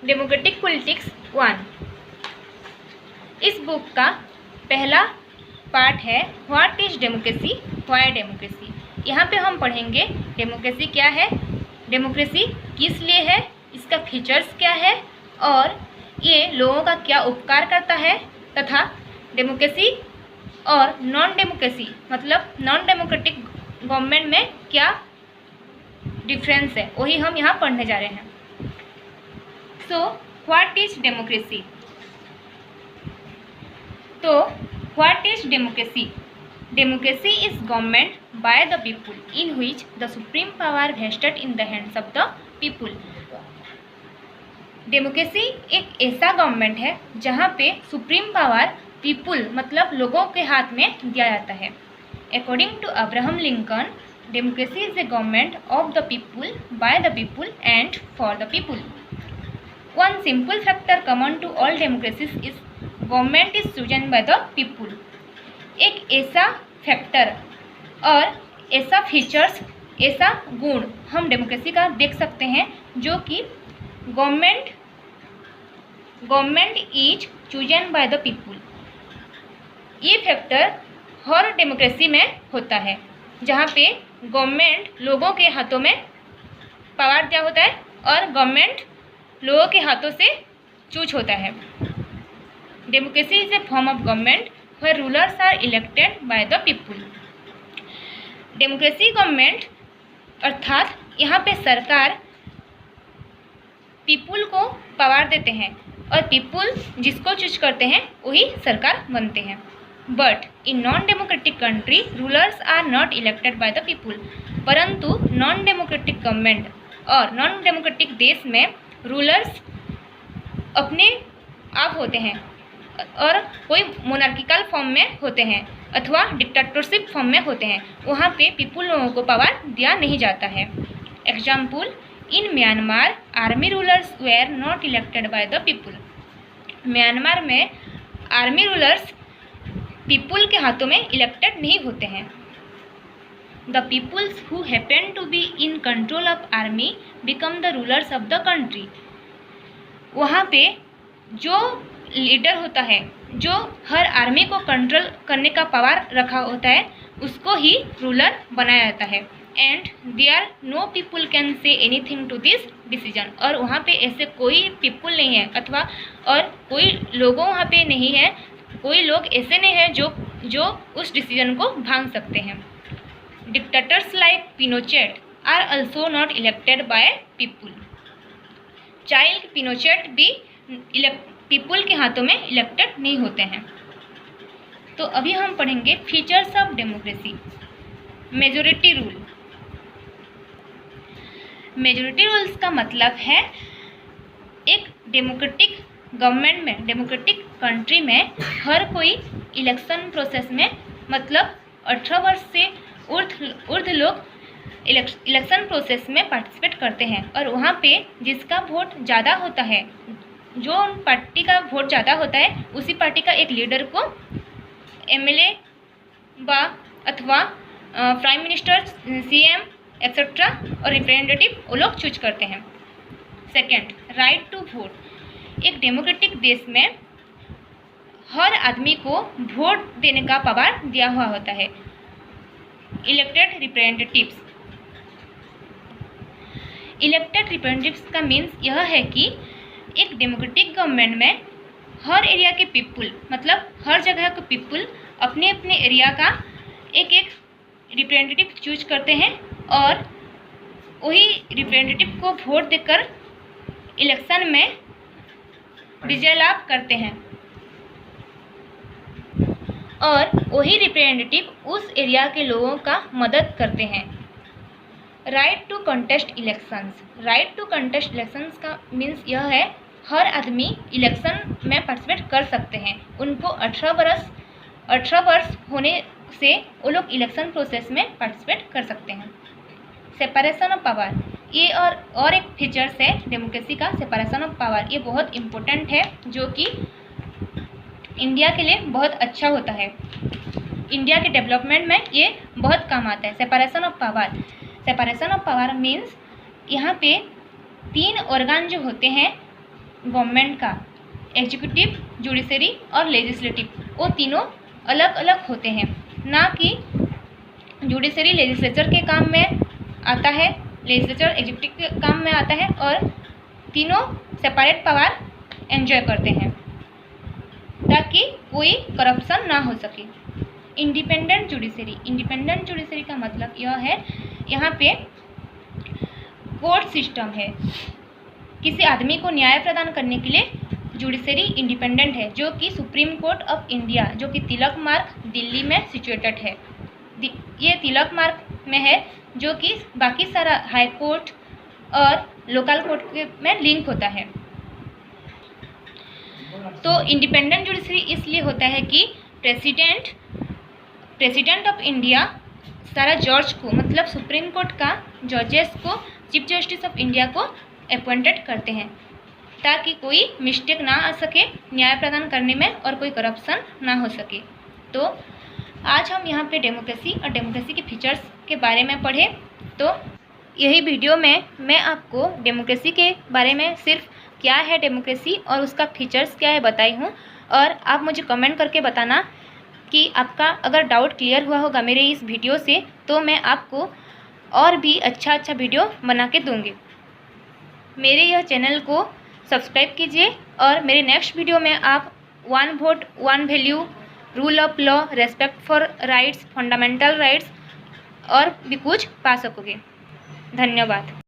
Democratic politics 1। इस book का पहला पार्ट है what is democracy, why democracy. यहाँ पे हम पढ़ेंगे डेमोक्रेसी क्या है, डेमोक्रेसी किस लिए है, इसका फीचर्स क्या है और ये लोगों का क्या उपकार करता है, तथा डेमोक्रेसी और नॉन डेमोक्रेसी मतलब नॉन डेमोक्रेटिक गवर्नमेंट में क्या डिफरेंस है, वही हम यहाँ पढ़ने जा रहे हैं। So what is democracy. तो what is democracy? Democracy is government by the people in which the supreme power vested in the hands of the people. Democracy एक ऐसा गवर्नमेंट है जहाँ पे सुप्रीम पावर पीपुल मतलब लोगों के हाथ में दिया जाता है। According to Abraham Lincoln, democracy is a government of the people by the people and for the people. One simple factor common to all democracies is government is chosen by the people. एक ऐसा factor और ऐसा features, ऐसा गुण हम democracy का देख सकते हैं जो कि government is chosen by the people. ये फैक्टर हर डेमोक्रेसी में होता है जहाँ पे गवर्नमेंट लोगों के हाथों में पावर दिया होता है और गवर्नमेंट लोगों के हाथों से चूज होता है। Democracy is A form of government where rulers are elected by the people। Democracy government अर्थात यहाँ पे सरकार पीपुल को पावर देते हैं और पीपुल जिसको चूज करते हैं वही सरकार बनते हैं। But in non democratic country rulers are not elected by the people. परंतु नॉन डेमोक्रेटिक गवर्नमेंट और नॉन डेमोक्रेटिक देश में रूलर्स अपने आप होते हैं और कोई मोनार्किकल फॉर्म में होते हैं अथवा डिक्टेटरशिप फॉर्म में होते हैं। वहाँ पे पीपुल लोगों को पावर दिया नहीं जाता है। Example, in Myanmar army rulers were not elected by the people. Myanmar में आर्मी रूलर्स पीपुल के हाथों में इलेक्टेड नहीं होते हैं। The peoples who happen to be in control of army become the rulers of the country. वहाँ पे जो लीडर होता है, जो हर आर्मी को कंट्रोल करने का पावर रखा होता है, उसको ही रूलर बनाया जाता है। And there no people can say anything to this decision. और वहाँ पे ऐसे कोई पीपुल नहीं है अथवा और कोई लोगों वहाँ पे नहीं है, कोई लोग ऐसे नहीं है जो उस डिसीजन को भांग सकते हैं। Dictators like Pinochet are also not elected by people. चाइल्ड पिनोचेट भी पीपुल के हाथों में इलेक्टेड नहीं होते हैं। तो अभी हम पढ़ेंगे features of democracy. Majority rule. Majority rules का मतलब है एक डेमोक्रेटिक गवर्नमेंट में, डेमोक्रेटिक कंट्री में हर कोई इलेक्शन प्रोसेस में मतलब 18 वर्ष से ऊर्ध्व लोग इलेक्शन प्रोसेस में पार्टिसिपेट करते हैं। और वहाँ पे जिसका वोट ज़्यादा होता है, जो पार्टी का वोट ज़्यादा होता है, उसी पार्टी का एक लीडर को एमएलए बा अथवा प्राइम मिनिस्टर, सीएम एक्सेट्रा और रिप्रेजेंटेटिव वो लोग चूज करते हैं। Second, right to vote. एक डेमोक्रेटिक देश में हर आदमी को वोट देने का पावर दिया हुआ होता है। Elected representatives. इलेक्टेड रिप्रेजेंटेटिव्स का मीन्स यह है कि एक डेमोक्रेटिक गवर्नमेंट में हर एरिया के पीपुल मतलब हर जगह के पीपुल अपने अपने एरिया का एक एक रिप्रेजेंटेटिव चूज करते हैं और वही रिप्रेजेंटेटिव को वोट देकर इलेक्शन में विजय लाभ करते हैं और वही रिप्रेजेंटेटिव उस एरिया के लोगों का मदद करते हैं। Right to contest elections. Right to contest elections का मीन्स यह है हर आदमी इलेक्शन में पार्टिसिपेट कर सकते हैं। उनको 18 वर्ष होने से वो लोग इलेक्शन प्रोसेस में पार्टिसिपेट कर सकते हैं। सेपरेशन ऑफ पावर, ये और एक फीचर्स है डेमोक्रेसी का, सेपरेशन ऑफ पावर। ये बहुत इम्पोर्टेंट है जो कि इंडिया के लिए बहुत अच्छा होता है। इंडिया के डेवलपमेंट में ये बहुत काम आता है। Separation of power. Separation of power means यहाँ पे 3 ऑर्गन जो होते हैं गवर्नमेंट का एग्जीक्यूटिव, जुडिशरी और लेजिस्लेटिव, वो तीनों अलग अलग होते हैं। ना कि जुडिशरी लेजिस्लेचर के काम में आता है, लेजिस्लेचर एग्जीक्यूटिव के काम में आता है, और तीनों सेपरेट पावर एंजॉय करते हैं ताकि कोई करप्शन ना हो सके। इंडिपेंडेंट जुडिशरी का मतलब यह है, यहाँ पे कोर्ट सिस्टम है। किसी आदमी को न्याय प्रदान करने के लिए जुडिशरी इंडिपेंडेंट है, जो कि सुप्रीम कोर्ट ऑफ इंडिया, जो कि तिलक मार्ग दिल्ली में सिचुएटेड है। ये तिलक मार्ग में है, जो कि बाकी सारा हाई कोर्ट और लोकल कोर्ट में लिंक होता है। तो इंडिपेंडेंट जुडिशरी इसलिए होता है कि प्रेसिडेंट ऑफ इंडिया सारा जज को, मतलब सुप्रीम कोर्ट का जजेस को चीफ जस्टिस ऑफ इंडिया को अपॉइंटेड करते हैं ताकि कोई मिस्टेक ना आ सके न्याय प्रदान करने में और कोई करप्शन ना हो सके। तो आज हम यहाँ पे डेमोक्रेसी और डेमोक्रेसी के फीचर्स के बारे में पढ़े। तो यही वीडियो में मैं आपको डेमोक्रेसी के बारे में सिर्फ क्या है डेमोक्रेसी और उसका फीचर्स क्या है बताई हूँ। और आप मुझे कमेंट करके बताना कि आपका अगर डाउट क्लियर हुआ होगा मेरे इस वीडियो से, तो मैं आपको और भी अच्छा वीडियो बना के दूँगी। मेरे यह चैनल को सब्सक्राइब कीजिए और मेरे नेक्स्ट वीडियो में आप 1 vote 1 value, rule of law, respect for rights, fundamental rights और भी कुछ पा सकोगे। धन्यवाद।